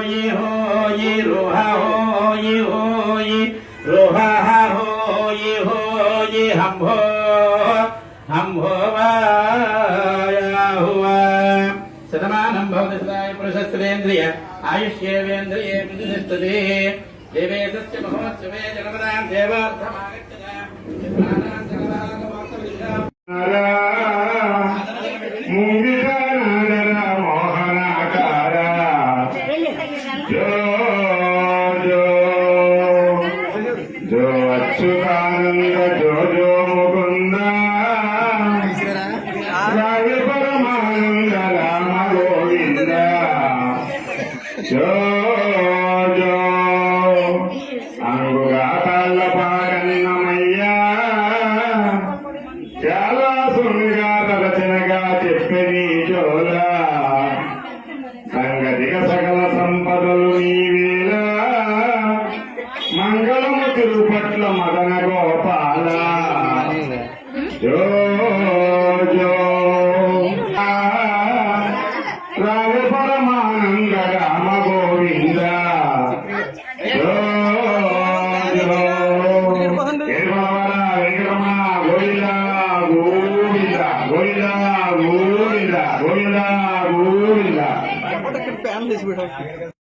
होई होई रोहा होई होई रोहा होई होई हम हो वाया हुआ सतमानं भवति सदाय पुरुषस्त्वेन्द्रिय आयुष्येवेन्द्रिये प्रतिष्ठते देवेशस्य महोत्सवे जनपदां देवार्थमागच्छता जो अच्युतानंद जो जो मुकुंद राय परमानंद राम गोविंद जो जो अंगुराताल पागన్నమయ్యా చాలా సుంగా రచనగా చెప్పని జోలా సంగతిక సకల సంపదలు నీవేలా మంగళము తిరుపట్ల మదన గోపాల జో జో రామ పరమానంద రామ గోవింద జో జో వెంకటరమణ గోవింద గోవింద గోవింద గోవింద గోవింద గోవింద